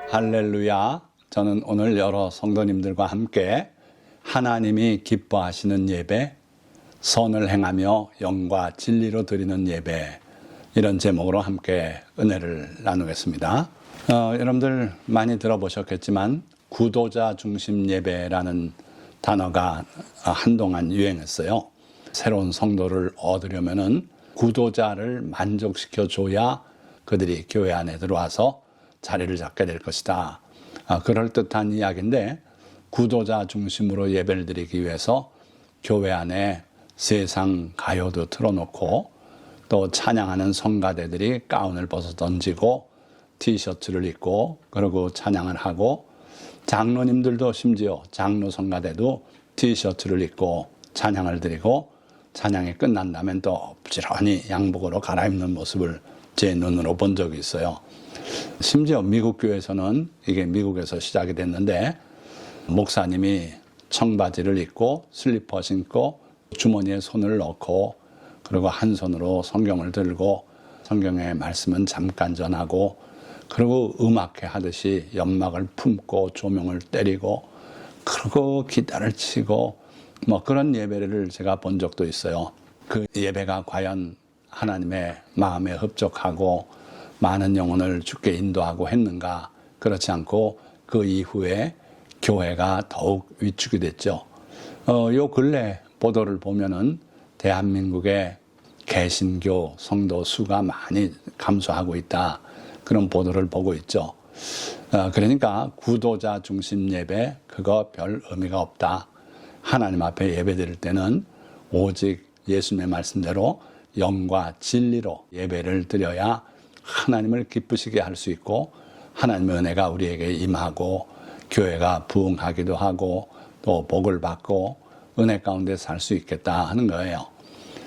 할렐루야. 저는 오늘 여러 성도님들과 함께 하나님이 기뻐하시는 예배, 선을 행하며 영과 진리로 드리는 예배, 이런 제목으로 함께 은혜를 나누겠습니다. 여러분들 많이 들어보셨겠지만 구도자 중심 예배라는 단어가 한동안 유행했어요. 새로운 성도를 얻으려면은 구도자를 만족시켜 줘야 그들이 교회 안에 들어와서 자리를 잡게 될 것이다. 그럴듯한 이야기인데, 구도자 중심으로 예배를 드리기 위해서 교회 안에 세상 가요도 틀어놓고 또 찬양하는 성가대들이 가운을 벗어 던지고 티셔츠를 입고 그러고 찬양을 하고, 장로님들도 심지어 장로 성가대도 티셔츠를 입고 찬양을 드리고, 찬양이 끝난 다음엔 또 부지런히 양복으로 갈아입는 모습을 제 눈으로 본 적이 있어요. 심지어 미국 교회에서는, 이게 미국에서 시작이 됐는데, 목사님이 청바지를 입고 슬리퍼 신고 주머니에 손을 넣고 그리고 한 손으로 성경을 들고 성경의 말씀은 잠깐 전하고, 그리고 음악회 하듯이 연막을 품고 조명을 때리고 그리고 기타를 치고 그런 예배를 제가 본 적도 있어요. 그 예배가 과연 하나님의 마음에 흡족하고 많은 영혼을 주께 인도하고 했는가? 그렇지 않고 그 이후에 교회가 더욱 위축이 됐죠. 요 근래 보도를 보면은 대한민국의 개신교 성도 수가 많이 감소하고 있다, 그런 보도를 보고 있죠. 그러니까 구도자 중심 예배, 그거 별 의미가 없다. 하나님 앞에 예배 드릴 때는 오직 예수님의 말씀대로 영과 진리로 예배를 드려야 하나님을 기쁘시게 할 수 있고, 하나님의 은혜가 우리에게 임하고 교회가 부흥하기도 하고 또 복을 받고 은혜 가운데 살 수 있겠다 하는 거예요.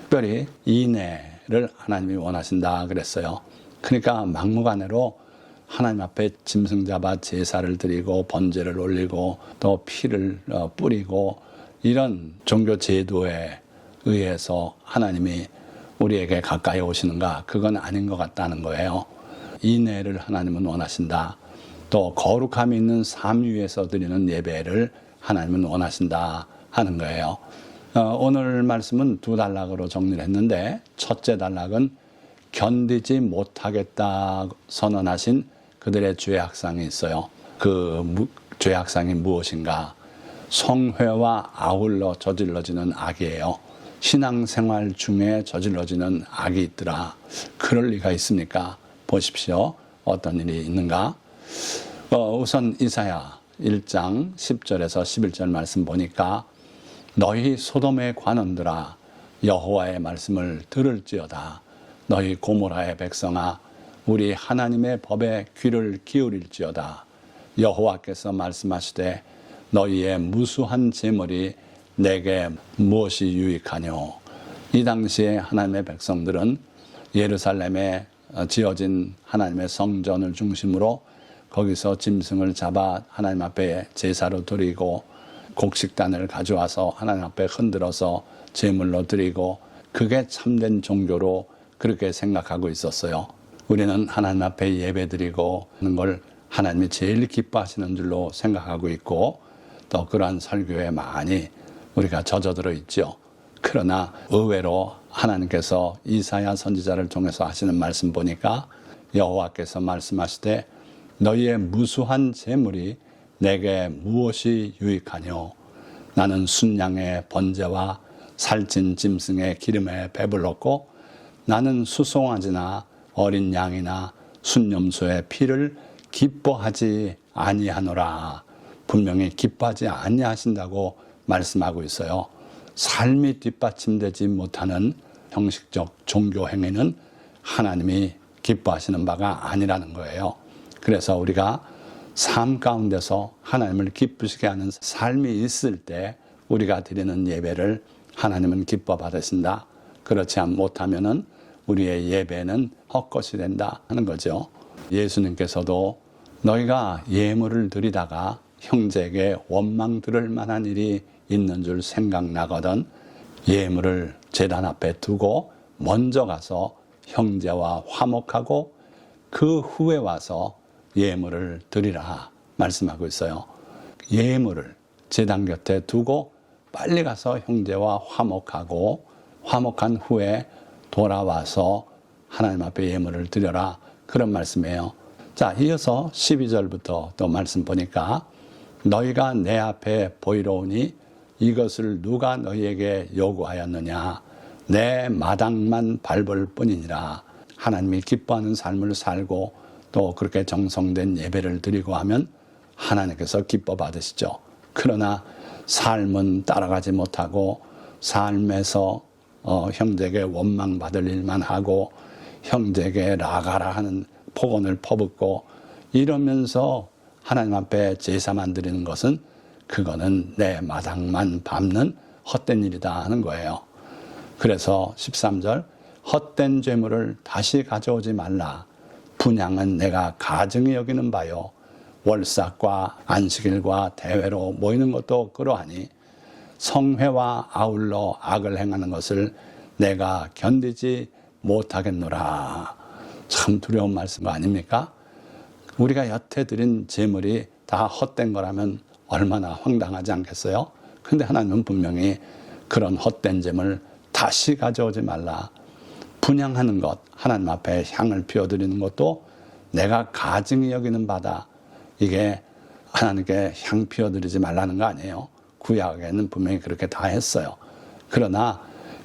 특별히 인내를 하나님이 원하신다 그랬어요. 그러니까 막무가내로 하나님 앞에 짐승 잡아 제사를 드리고 번제를 올리고 또 피를 뿌리고 이런 종교 제도에 의해서 하나님이 우리에게 가까이 오시는가? 그건 아닌 것 같다는 거예요. 인내를 하나님은 원하신다. 또 거룩함이 있는 삶 위에서 드리는 예배를 하나님은 원하신다 하는 거예요. 오늘 말씀은 두 단락으로 정리를 했는데, 첫째 단락은 견디지 못하겠다 선언하신 그들의 죄악상이 있어요. 그 죄악상이 무엇인가? 성회와 아울러 저질러지는 악이에요. 신앙생활 중에 저질러지는 악이 있더라. 그럴 리가 있습니까? 보십시오. 어떤 일이 있는가? 우선 이사야 1장 10절에서 11절 말씀 보니까, 너희 소돔의 관원들아 여호와의 말씀을 들을지어다. 너희 고모라의 백성아 우리 하나님의 법에 귀를 기울일지어다. 여호와께서 말씀하시되 너희의 무수한 재물이 내게 무엇이 유익하뇨. 이 당시에 하나님의 백성들은 예루살렘에 지어진 하나님의 성전을 중심으로 거기서 짐승을 잡아 하나님 앞에 제사로 드리고 곡식단을 가져와서 하나님 앞에 흔들어서 제물로 드리고, 그게 참된 종교로 그렇게 생각하고 있었어요. 우리는 하나님 앞에 예배 드리고 하는 걸 하나님이 제일 기뻐하시는 줄로 생각하고 있고, 또 그러한 설교에 많이 우리가 젖어들어 있죠. 그러나 의외로 하나님께서 이사야 선지자를 통해서 하시는 말씀 보니까, 여호와께서 말씀하시되 너희의 무수한 재물이 내게 무엇이 유익하뇨. 나는 순양의 번제와 살찐 짐승의 기름에 배불렀고, 나는 수송아지나 어린 양이나 순염소의 피를 기뻐하지 아니하노라. 분명히 기뻐하지 아니하신다고 말씀하고 있어요. 삶이 뒷받침되지 못하는 형식적 종교 행위는 하나님이 기뻐하시는 바가 아니라는 거예요. 그래서 우리가 삶 가운데서 하나님을 기쁘시게 하는 삶이 있을 때 우리가 드리는 예배를 하나님은 기뻐 받으신다. 그렇지 못하면은 우리의 예배는 헛것이 된다 하는 거죠. 예수님께서도 너희가 예물을 드리다가 형제에게 원망 들을 만한 일이 있는 줄 생각나거든 예물을 제단 앞에 두고 먼저 가서 형제와 화목하고 그 후에 와서 예물을 드리라 말씀하고 있어요. 예물을 제단 곁에 두고 빨리 가서 형제와 화목하고 화목한 후에 돌아와서 하나님 앞에 예물을 드려라, 그런 말씀이에요. 자, 이어서 12절부터 또 말씀 보니까 너희가 내 앞에 보이러오니 이것을 누가 너희에게 요구하였느냐, 내 마당만 밟을 뿐이니라. 하나님이 기뻐하는 삶을 살고 또 그렇게 정성된 예배를 드리고 하면 하나님께서 기뻐 받으시죠. 그러나 삶은 따라가지 못하고 삶에서 형제에게 원망받을 일만 하고 형제에게 나가라 하는 폭언을 퍼붓고 이러면서 하나님 앞에 제사만 드리는 것은 그거는 내 마당만 밟는 헛된 일이다 하는 거예요. 그래서 13절 헛된 죄물을 다시 가져오지 말라. 분향은 내가 가증히 여기는 바요. 월삭과 안식일과 대회로 모이는 것도 그러하니 성회와 아울러 악을 행하는 것을 내가 견디지 못하겠노라. 참 두려운 말씀 아닙니까? 우리가 여태 드린 제물이 다 헛된 거라면 얼마나 황당하지 않겠어요? 근데 하나님은 분명히 그런 헛된 제물 다시 가져오지 말라. 분향하는 것, 하나님 앞에 향을 피워드리는 것도 내가 가증히 여기는 바다. 이게 하나님께 향 피워드리지 말라는 거 아니에요. 구약에는 분명히 그렇게 다 했어요. 그러나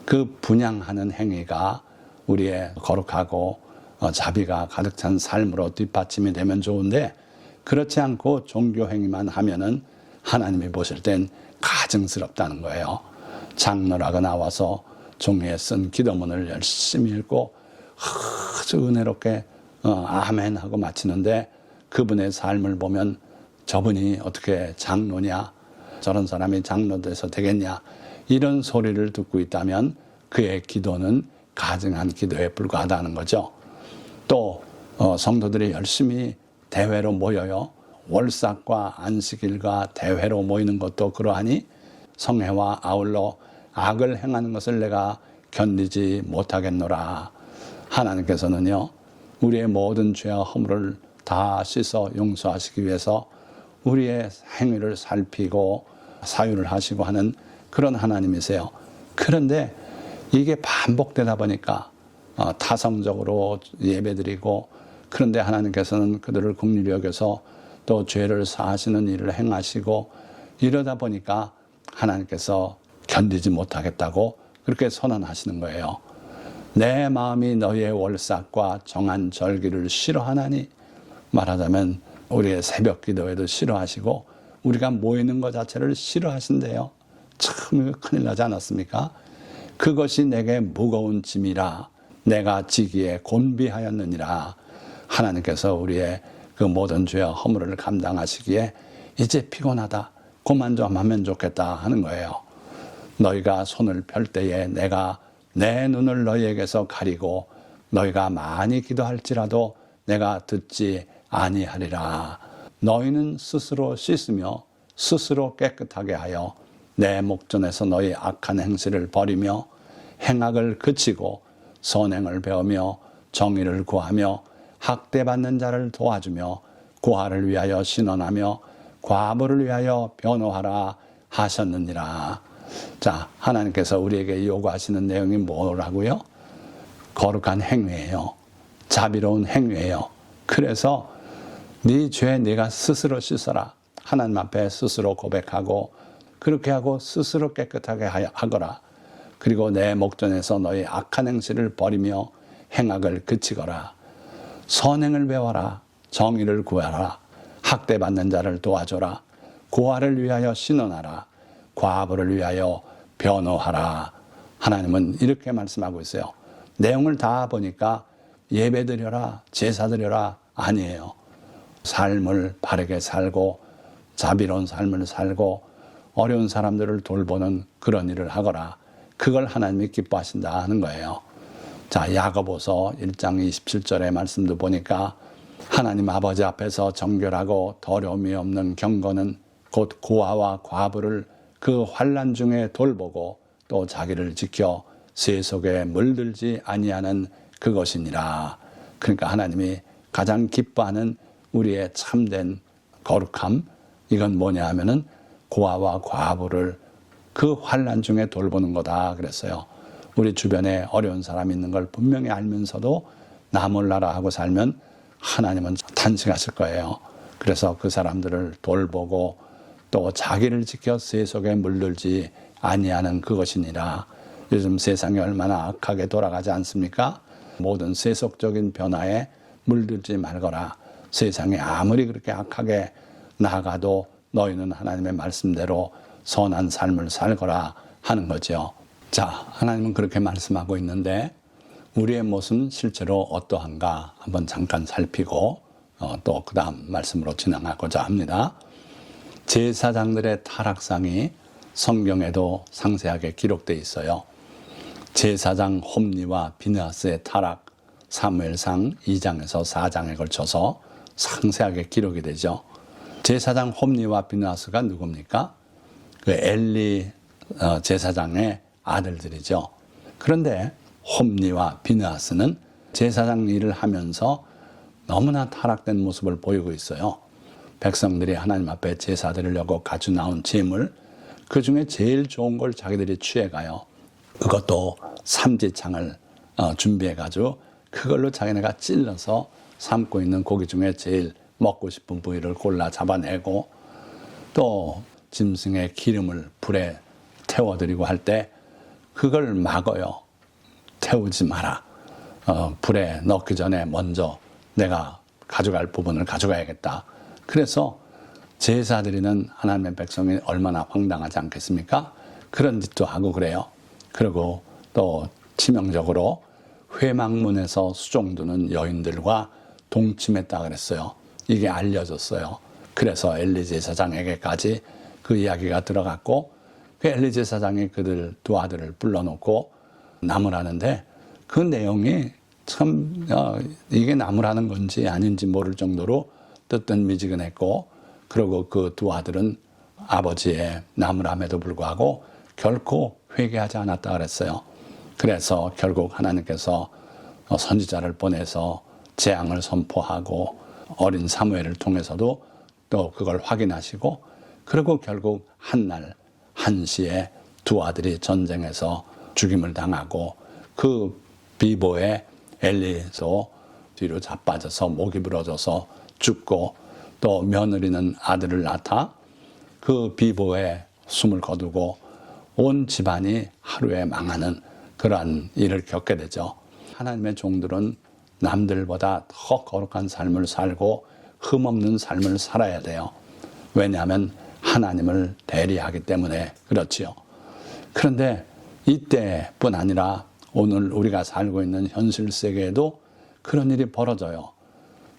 그 분향하는 행위가 우리의 거룩하고 자비가 가득 찬 삶으로 뒷받침이 되면 좋은데, 그렇지 않고 종교 행위만 하면은 하나님이 보실 땐 가증스럽다는 거예요. 장로라고 나와서 종이에 쓴 기도문을 열심히 읽고 아주 은혜롭게 아멘 하고 마치는데 그분의 삶을 보면 저분이 어떻게 장로냐, 저런 사람이 장로 돼서 되겠냐, 이런 소리를 듣고 있다면 그의 기도는 가증한 기도에 불과하다는 거죠. 또 성도들이 열심히 대회로 모여요. 월삭과 안식일과 대회로 모이는 것도 그러하니 성회와 아울러 악을 행하는 것을 내가 견디지 못하겠노라. 하나님께서는요, 우리의 모든 죄와 허물을 다 씻어 용서하시기 위해서 우리의 행위를 살피고 사유를 하시고 하는 그런 하나님이세요. 그런데 이게 반복되다 보니까 타성적으로 예배드리고, 그런데 하나님께서는 그들을 긍휼히 여겨서 또 죄를 사하시는 일을 행하시고, 이러다 보니까 하나님께서 견디지 못하겠다고 그렇게 선언하시는 거예요. 내 마음이 너희의 월삭과 정한 절기를 싫어하나니, 말하자면 우리의 새벽 기도에도 싫어하시고 우리가 모이는 것 자체를 싫어하신대요. 참 큰일 나지 않았습니까? 그것이 내게 무거운 짐이라 내가 지기에 곤비하였느니라. 하나님께서 우리의 그 모든 죄와 허물을 감당하시기에 이제 피곤하다, 그만 좀 하면 좋겠다 하는 거예요. 너희가 손을 펼 때에 내가 내 눈을 너희에게서 가리고 너희가 많이 기도할지라도 내가 듣지 아니하리라. 너희는 스스로 씻으며 스스로 깨끗하게 하여 내 목전에서 너희 악한 행실을 버리며 행악을 그치고 선행을 배우며 정의를 구하며 학대받는 자를 도와주며 고아를 위하여 신원하며 과부를 위하여 변호하라 하셨느니라. 자, 하나님께서 우리에게 요구하시는 내용이 뭐라고요? 거룩한 행위예요. 자비로운 행위예요. 그래서 네 죄 네가 스스로 씻어라. 하나님 앞에 스스로 고백하고 그렇게 하고 스스로 깨끗하게 하거라. 그리고 내 목전에서 너희 악한 행실을 버리며 행악을 그치거라. 선행을 배워라. 정의를 구하라. 학대받는 자를 도와줘라. 고아를 위하여 신원하라. 과부를 위하여 변호하라. 하나님은 이렇게 말씀하고 있어요. 내용을 다 보니까 예배드려라, 제사드려라 아니에요. 삶을 바르게 살고 자비로운 삶을 살고 어려운 사람들을 돌보는 그런 일을 하거라. 그걸 하나님이 기뻐하신다 하는 거예요. 자, 야고보서 1장 27절의 말씀도 보니까 하나님 아버지 앞에서 정결하고 더러움이 없는 경건은 곧 고아와 과부를 그 환난 중에 돌보고 또 자기를 지켜 세속에 물들지 아니하는 그것이니라. 그러니까 하나님이 가장 기뻐하는 우리의 참된 거룩함, 이건 뭐냐 하면은 고아와 과부를 그 환난 중에 돌보는 거다 그랬어요. 우리 주변에 어려운 사람이 있는 걸 분명히 알면서도 나 몰라라 하고 살면 하나님은 탄식하실 거예요. 그래서 그 사람들을 돌보고 또 자기를 지켜 세속에 물들지 아니하는 그것이니라. 요즘 세상이 얼마나 악하게 돌아가지 않습니까? 모든 세속적인 변화에 물들지 말거라. 세상이 아무리 그렇게 악하게 나가도 너희는 하나님의 말씀대로 선한 삶을 살거라 하는 거죠. 자, 하나님은 그렇게 말씀하고 있는데 우리의 모습은 실제로 어떠한가 한번 잠깐 살피고 또 그 다음 말씀으로 진행하고자 합니다. 제사장들의 타락상이 성경에도 상세하게 기록되어 있어요. 제사장 홈리와 비느하스의 타락, 사무엘상 2장에서 4장에 걸쳐서 상세하게 기록이 되죠. 제사장 홈리와 비느하스가 누굽니까? 그 엘리 제사장의 아들들이죠. 그런데 홈리와 비느하스는 제사장 일을 하면서 너무나 타락된 모습을 보이고 있어요. 백성들이 하나님 앞에 제사 드리려고 가지고 나온 제물, 그 중에 제일 좋은 걸 자기들이 취해가요. 그것도 삼지창을 준비해가지고 그걸로 자기네가 찔러서 삶고 있는 고기 중에 제일 먹고 싶은 부위를 골라 잡아내고 또 짐승의 기름을 불에 태워드리고 할 때 그걸 막어요. 태우지 마라. 불에 넣기 전에 먼저 내가 가져갈 부분을 가져가야겠다. 그래서 제사 드리는 하나님의 백성이 얼마나 황당하지 않겠습니까? 그런 짓도 하고 그래요. 그리고 또 치명적으로 회막문에서 수종드는 여인들과 동침했다 그랬어요. 이게 알려졌어요. 그래서 엘리 제사장에게까지 그 이야기가 들어갔고 그 엘리 제사장이 그들 두 아들을 불러놓고 나무라는데 그 내용이 참 이게 나무라는 건지 아닌지 모를 정도로 뜨뜻미지근했고 그리고 그 두 아들은 아버지의 나무람에도 불구하고 결코 회개하지 않았다 그랬어요. 그래서 결국 하나님께서 선지자를 보내서 재앙을 선포하고 어린 사무엘을 통해서도 또 그걸 확인하시고 그리고 결국 한날 한시에 두 아들이 전쟁에서 죽임을 당하고 그 비보의 엘리에서 뒤로 자빠져서 목이 부러져서 죽고 또 며느리는 아들을 낳다 그 비보의 숨을 거두고 온 집안이 하루에 망하는 그러한 일을 겪게 되죠. 하나님의 종들은 남들보다 더 거룩한 삶을 살고 흠없는 삶을 살아야 돼요. 왜냐하면 하나님을 대리하기 때문에 그렇지요. 그런데 이때뿐 아니라 오늘 우리가 살고 있는 현실 세계에도 그런 일이 벌어져요.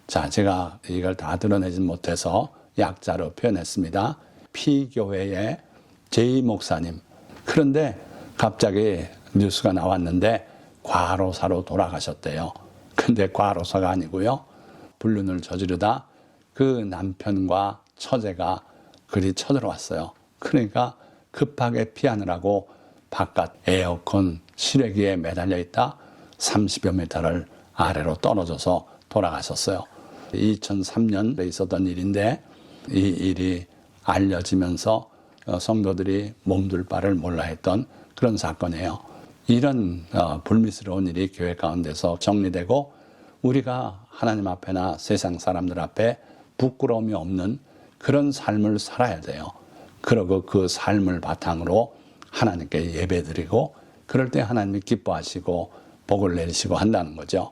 자, 제가 이걸 다 드러내지 못해서 약자로 표현했습니다. P교회의 제이 목사님. 그런데 갑자기 뉴스가 나왔는데 과로사로 돌아가셨대요. 근데 과로사가 아니고요. 불륜을 저지르다 그 남편과 처제가 그리 쳐들어왔어요. 그러니까 급하게 피하느라고 바깥 에어컨 실외기에 매달려 있다 30여 미터를 아래로 떨어져서 돌아가셨어요. 2003년에 있었던 일인데 이 일이 알려지면서 성도들이 몸둘 바를 몰라 했던 그런 사건이에요. 이런 불미스러운 일이 교회 가운데서 정리되고 우리가 하나님 앞에나 세상 사람들 앞에 부끄러움이 없는 그런 삶을 살아야 돼요. 그리고 그 삶을 바탕으로 하나님께 예배드리고 그럴 때 하나님이 기뻐하시고 복을 내리시고 한다는 거죠.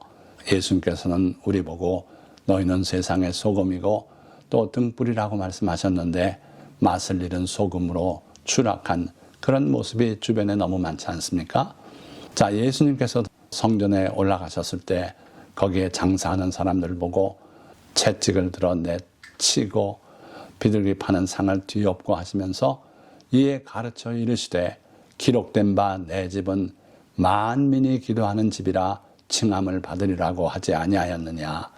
예수님께서는 우리 보고 너희는 세상의 소금이고 또 등불이라고 말씀하셨는데 맛을 잃은 소금으로 추락한 그런 모습이 주변에 너무 많지 않습니까? 자, 예수님께서 성전에 올라가셨을 때 거기에 장사하는 사람들을 보고 채찍을 들어 내치고 비둘기 파는 상을 뒤엎고 하시면서 이에 가르쳐 이르시되 기록된 바 내 집은 만민이 기도하는 집이라 칭함을 받으리라고 하지 아니하였느냐.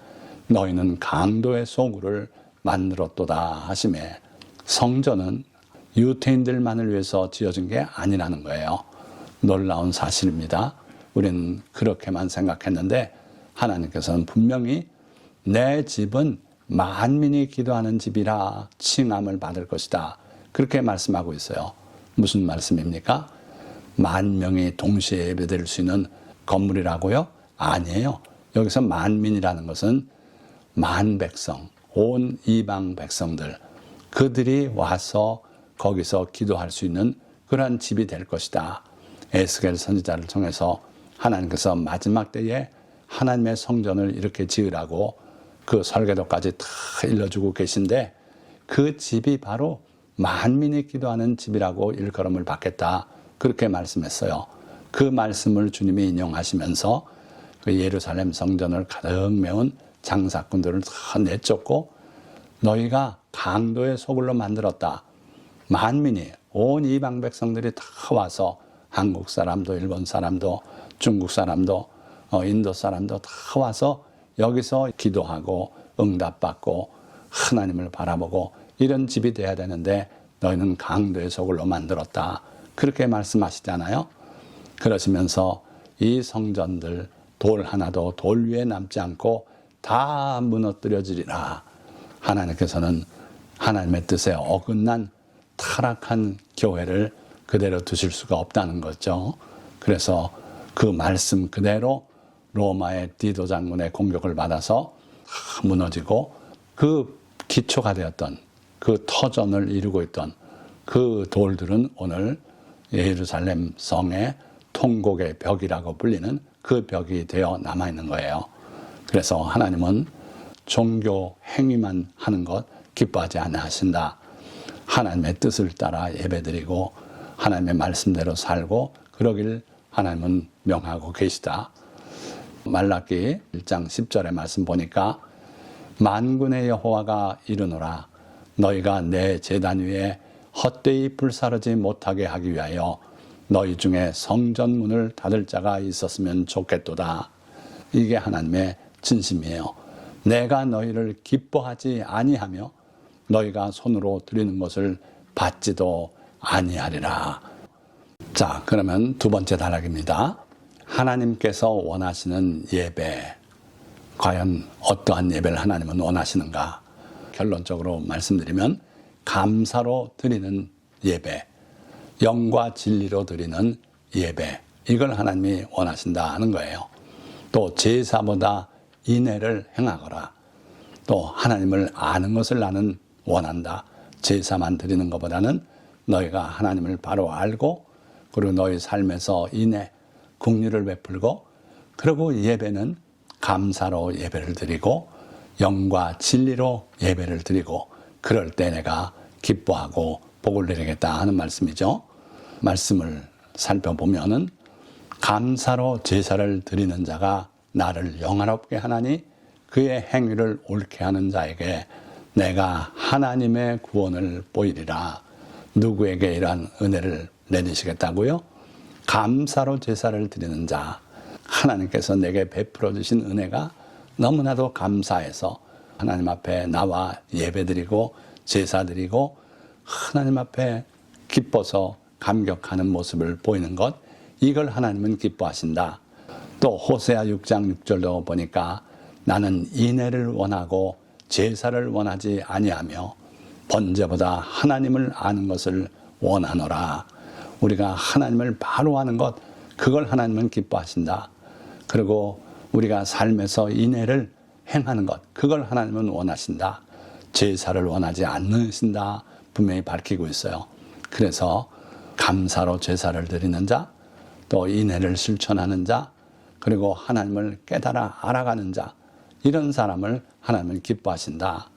너희는 강도의 소굴을 만들었도다 하시매 성전은 유태인들만을 위해서 지어진 게 아니라는 거예요. 놀라운 사실입니다. 우리는 그렇게만 생각했는데 하나님께서는 분명히 내 집은 만민이 기도하는 집이라 칭함을 받을 것이다. 그렇게 말씀하고 있어요. 무슨 말씀입니까? 만 명이 동시에 예배드릴 수 있는 건물이라고요? 아니에요. 여기서 만민이라는 것은 만 백성, 온 이방 백성들, 그들이 와서 거기서 기도할 수 있는 그러한 집이 될 것이다. 에스겔 선지자를 통해서 하나님께서 마지막 때에 하나님의 성전을 이렇게 지으라고 그 설계도까지 다 일러주고 계신데, 그 집이 바로 만민이 기도하는 집이라고 일컬음을 받겠다. 그렇게 말씀했어요. 그 말씀을 주님이 인용하시면서 그 예루살렘 성전을 가득 메운 장사꾼들을 다 내쫓고 너희가 강도의 소굴로 만들었다. 만민이, 온 이방 백성들이 다 와서 한국 사람도 일본 사람도 중국 사람도 인도 사람도 다 와서 여기서 기도하고 응답받고 하나님을 바라보고 이런 집이 돼야 되는데 너희는 강도의 소굴로 만들었다. 그렇게 말씀하시잖아요. 그러시면서 이 성전들 돌 하나도 돌 위에 남지 않고 다 무너뜨려지리라. 하나님께서는 하나님의 뜻에 어긋난 타락한 교회를 그대로 두실 수가 없다는 거죠. 그래서 그 말씀 그대로 로마의 디도 장군의 공격을 받아서 무너지고 그 기초가 되었던 그 터전을 이루고 있던 그 돌들은 오늘 예루살렘 성의 통곡의 벽이라고 불리는 그 벽이 되어 남아있는 거예요. 그래서 하나님은 종교 행위만 하는 것 기뻐하지 않으신다. 하나님의 뜻을 따라 예배드리고 하나님의 말씀대로 살고 그러길 하나님은 명하고 계시다. 말라기 1장 10절의 말씀 보니까 만군의 여호와가 이르노라 너희가 내 제단 위에 헛되이 불사르지 못하게 하기 위하여 너희 중에 성전 문을 닫을 자가 있었으면 좋겠도다. 이게 하나님의 진심이에요. 내가 너희를 기뻐하지 아니하며 너희가 손으로 드리는 것을 받지도 아니하리라. 자, 그러면 두 번째 단락입니다. 하나님께서 원하시는 예배. 과연 어떠한 예배를 하나님은 원하시는가? 결론적으로 말씀드리면 감사로 드리는 예배, 영과 진리로 드리는 예배, 이걸 하나님이 원하신다 하는 거예요. 또 제사보다 인애를 행하거라. 또 하나님을 아는 것을 나는 원한다. 제사만 드리는 것보다는 너희가 하나님을 바로 알고 그리고 너희 삶에서 인애, 긍휼을 베풀고 그리고 예배는 감사로 예배를 드리고 영과 진리로 예배를 드리고 그럴 때 내가 기뻐하고 복을 내리겠다 하는 말씀이죠. 말씀을 살펴보면은 감사로 제사를 드리는 자가 나를 영화롭게 하나니 그의 행위를 옳게 하는 자에게 내가 하나님의 구원을 보이리라. 누구에게 이러한 은혜를 내리시겠다고요? 감사로 제사를 드리는 자, 하나님께서 내게 베풀어 주신 은혜가 너무나도 감사해서 하나님 앞에 나와 예배드리고 제사드리고 하나님 앞에 기뻐서 감격하는 모습을 보이는 것, 이걸 하나님은 기뻐하신다. 또 호세아 6장 6절도 보니까 나는 인애를 원하고 제사를 원하지 아니하며 번제보다 하나님을 아는 것을 원하노라. 우리가 하나님을 바로 아는 것, 그걸 하나님은 기뻐하신다. 그리고 우리가 삶에서 인애를 행하는 것, 그걸 하나님은 원하신다. 제사를 원하지 않으신다. 분명히 밝히고 있어요. 그래서 감사로 제사를 드리는 자, 또 인애를 실천하는 자, 그리고 하나님을 깨달아 알아가는 자, 이런 사람을 하나님은 기뻐하신다.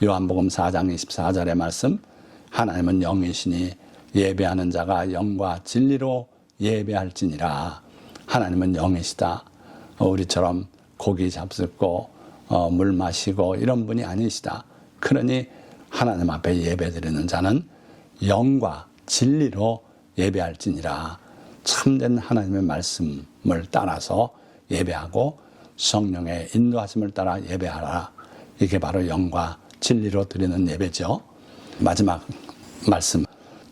요한복음 4장 24절의 말씀, 하나님은 영이시니 예배하는 자가 영과 진리로 예배할지니라. 하나님은 영이시다. 우리처럼 고기 잡숫고 물 마시고 이런 분이 아니시다. 그러니 하나님 앞에 예배드리는 자는 영과 진리로 예배할지니라. 참된 하나님의 말씀을 따라서 예배하고 성령의 인도하심을 따라 예배하라. 이게 바로 영과 진리로 드리는 예배죠. 마지막 말씀,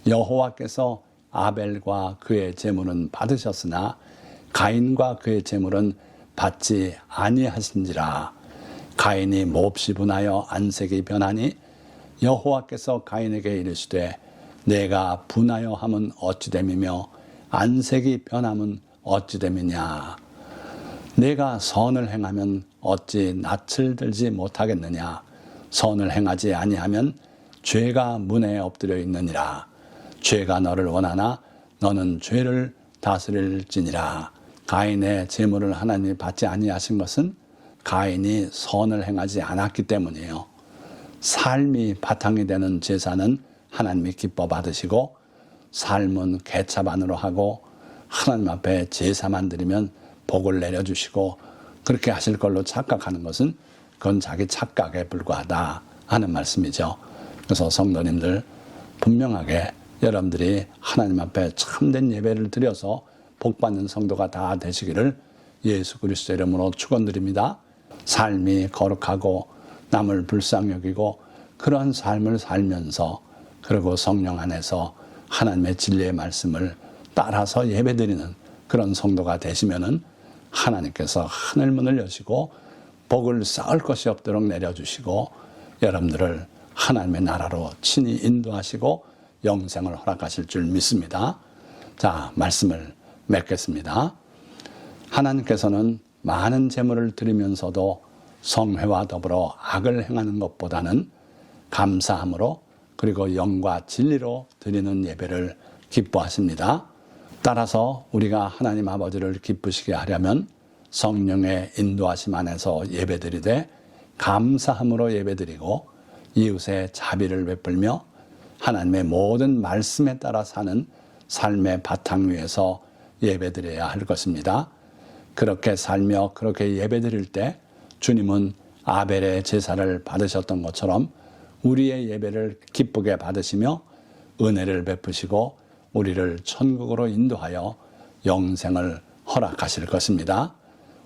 여호와께서 아벨과 그의 제물은 받으셨으나 가인과 그의 제물은 받지 아니하신지라. 가인이 몹시 분하여 안색이 변하니 여호와께서 가인에게 이르시되 내가 분하여 함은 어찌 됨이며 안색이 변함은 어찌 됨이냐. 내가 선을 행하면 어찌 낯을 들지 못하겠느냐. 선을 행하지 아니하면 죄가 문에 엎드려 있느니라. 죄가 너를 원하나 너는 죄를 다스릴지니라. 가인의 제물을 하나님이 받지 아니하신 것은 가인이 선을 행하지 않았기 때문이에요. 삶이 바탕이 되는 제사는 하나님이 기뻐 받으시고 삶은 개차반으로 하고 하나님 앞에 제사만 드리면 복을 내려주시고 그렇게 하실 걸로 착각하는 것은 그건 자기 착각에 불과하다 하는 말씀이죠. 그래서 성도님들 분명하게 여러분들이 하나님 앞에 참된 예배를 드려서 복받는 성도가 다 되시기를 예수 그리스도 이름으로 축원드립니다. 삶이 거룩하고 남을 불쌍히 여기고 그런 삶을 살면서 그리고 성령 안에서 하나님의 진리의 말씀을 따라서 예배드리는 그런 성도가 되시면은 하나님께서 하늘문을 여시고 복을 쌓을 것이 없도록 내려주시고 여러분들을 하나님의 나라로 친히 인도하시고 영생을 허락하실 줄 믿습니다. 자, 말씀을 맺겠습니다. 하나님께서는 많은 제물을 드리면서도 성회와 더불어 악을 행하는 것보다는 감사함으로 그리고 영과 진리로 드리는 예배를 기뻐하십니다. 따라서 우리가 하나님 아버지를 기쁘시게 하려면 성령의 인도하심 안에서 예배드리되 감사함으로 예배드리고 이웃의 자비를 베풀며 하나님의 모든 말씀에 따라 사는 삶의 바탕 위에서 예배드려야 할 것입니다. 그렇게 살며 그렇게 예배드릴 때 주님은 아벨의 제사를 받으셨던 것처럼 우리의 예배를 기쁘게 받으시며 은혜를 베푸시고 우리를 천국으로 인도하여 영생을 허락하실 것입니다.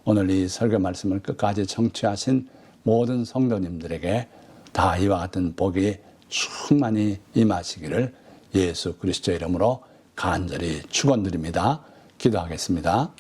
오늘 이 설교 말씀을 끝까지 청취하신 모든 성도님들에게 다 이와 같은 복이 충만히 임하시기를 예수 그리스도 이름으로 간절히 축원드립니다. 기도하겠습니다.